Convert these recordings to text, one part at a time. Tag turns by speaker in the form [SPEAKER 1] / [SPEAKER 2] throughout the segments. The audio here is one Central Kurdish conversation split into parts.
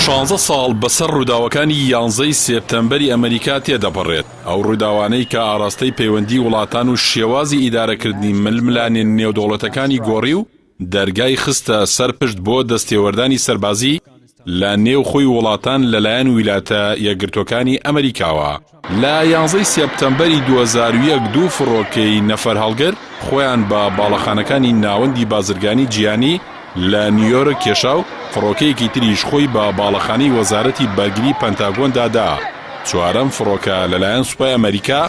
[SPEAKER 1] 16 ساڵ بەسەر ڕووداوەکانی 11 سێپتەمبەری ئەمریکا تێدەپەڕێت. ئەو ڕووداوانەی کە ئاڕاستەی پەیوەندی وڵاتان و شێوازی ئیدارەکردنی ململانێن نێودەوڵەتەکانی گۆڕی و دەرگای خستە سەرپشت بۆ دەستێوەردانی سەربازی لە نێو خۆی وڵاتان لەلایەن ویلایەتە یەکگرتووەکانی ئەمریکاوە. لە 11 سێپتەمبەری 2001 دوو فڕۆکەی نەفەر هەڵگر خۆیان بە باڵەخانەکانی ناوەندی بازرگانی جیهانی لە نیویۆرک کێشا و فڕۆکەیەکی تریش خۆی بە باڵەخانەی وەزارەتی بەرگری پەنتاگۆندا دا. چوارەم فڕۆکە لەلایەن سوپای ئەمریکا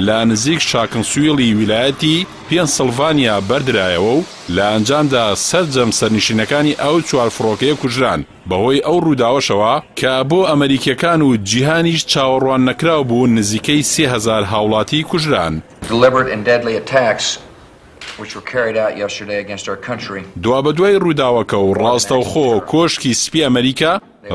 [SPEAKER 1] لە نزیک شاکنسویڵی ویلایەتی پێنسڵڤانیا بەردرایەوە و لە ئەنجامدا سەرجەم سەرنشینەکانی ئەو چوار فڕۆکەیە کوژران بەهۆی ئەو ڕووداوەشەوە کە بۆ ئەمریکیەکان و جیهانیش چاوەڕوان نەکراو بوو نزیکەی 3000 هاوڵاتی کوژران. دوابەدوای ڕووداوەکە و ڕاستەوخۆ کۆشکی سپی ئەمریکا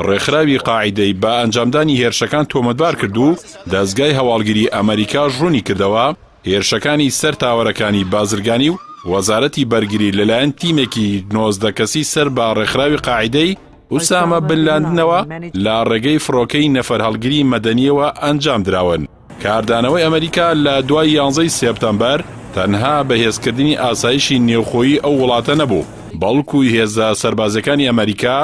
[SPEAKER 1] ڕێکخراوی قاعیدەی بە ئەنجامدانی هێرشەکان تۆمەتبار کرد و دەستگای هەواڵگیری ئەمریکا ڕوونی کردەوە هێرشەکانی سەر تاوەرەکانی بازرگانی و وەزارەتی بەرگری لەلایەن تیمێکی 19 کەسی سەر بە ڕێکخراوی قاعیدەی ئوسامە بن لادنەوە لە ڕێگەی فڕۆکەی نەفەر هەڵگری مەدەنیەوە ئەنجام دراون. کاردانەوەی ئەمریکا لە دوای 11 سێپتەمبەر تەنها بەهێزکردنی ئاسایشی نێوخۆیی ئەو وڵاتە نەبوو، بەڵکو هێزە سەربازەکانی ئەمریکا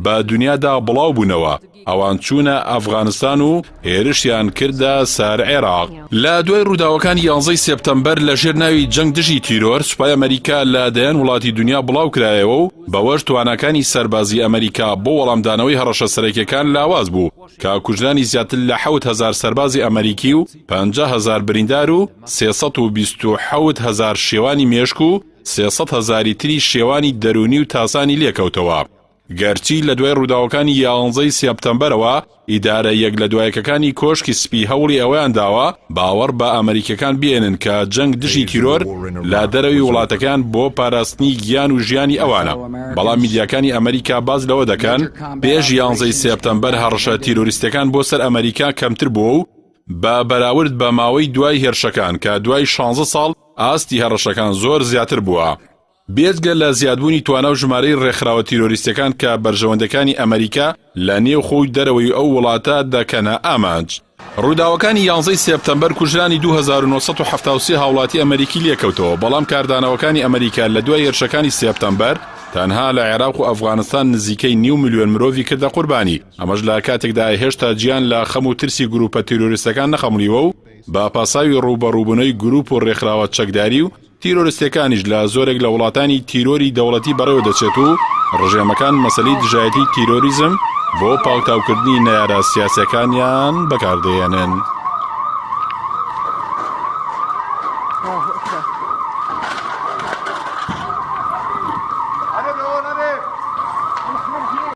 [SPEAKER 1] بە دنیادا بڵاو بوونەوە. ئەوان چوونە ئەفغانستان و هێرشیان کردە سەر عێراق. لە دوای ڕووداوەکانی 11 سێپتەمبەر لە ژێر ناوی جەنگ دژی تیرۆر سوپای ئەمریکا لە دەیان وڵاتی دنیا بڵاو کرایەوە و بەوەش تواناکانی سەربازی ئەمریکا بۆ وەڵامدانەوەی هەڕەشە سەرەکیەکان لاواز بوو کە کوژرانی زیاتر لە 7000 سەربازی ئەمریکی و 50000 بریندار و 327000 شێوانی مێشک و 300,000 تری شێوانی دەرونی و تاسانی لێکەوتەوە. گەرچی لە دوای ڕووداوەکانی 11 سێپتەمبەرەوە ئیدارە یەک لە دوایەکەکانی کۆشکی سپی هەوڵی ئەوەیان داوە باوەڕ بە ئەمریکەکان بێنن کە جەنگ دژی تیرۆر لە دەرەوەی وڵاتەکان بۆ پاراستنی گیان و ژیانی ئەوانە. بەڵام میدیاکانی ئەمریکا باز لەوە دەکەن پێش 11 سێپتەمبەر هەڕەشە تیرۆریستەکان بۆ سەر ئەمریکا کەمتر بووە و بە بەراورد بە ماوەی دوای هێرشەکان کە دوای 16 ساڵ ئاستی هەڕەشەکان زۆر زیاتر بووە. بێجگە لە زیادبوونی توانا و ژمارەی ڕێکخراوە تیرۆریستەکان کە بەرژەوەندەکانی ئەمریکا لە نێو خۆی دەرەوەی ئەو وڵاتە دەکەنە ئامانج. ڕووداوەکانی 11 سێپتەمبەر کوژرانی 2973 هاوڵاتی ئەمریکی لێکەوتەوە، بەڵام کاردانەوەکانی ئەمریکا لە دوای هێرشەکانی سێپتەمبەر تەنها لە عێراق و ئەفغانستان نزیکەی 9 ملیۆن مرۆڤی کردە قوربانی. ئەمەش لە کاتێکدا هێشتا گیان لە خەم و ترسی گروپە تیرۆریستەکان نەخەمڵیوە و بە پاساوی ڕوبەڕووبوونەوەی گروپ و ڕێکخراوە چەکداری و تیرۆریستەکانیش لە زۆرێک لە وڵاتانی تیرۆری دەوڵەتی بەڕێوە دەچێت و ڕژێمەکان مەسەلەی دژایەتی تیرۆریزم بۆ پاڵتاوکردنی نەیارە سیاسیەکانیان بەکاردەهێنن.